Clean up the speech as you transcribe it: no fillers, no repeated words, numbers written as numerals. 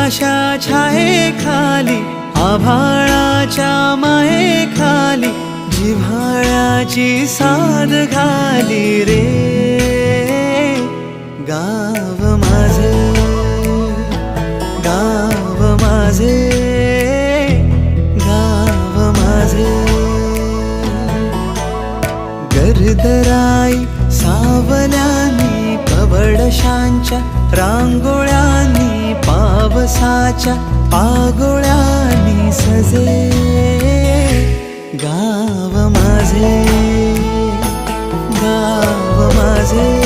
उन्हाच्या छायेखाली आभाळाच्या मायेखाली जिव्हाळ्याची साद घाली रे गाव माझे, गाव माझे, गाव माझे. गर्दराई सावल्यानी कवडशांच्या रांगोळ्यांनी पावसाच्या पागोळ्यांनी सजे गाव माझे, गाव माझे.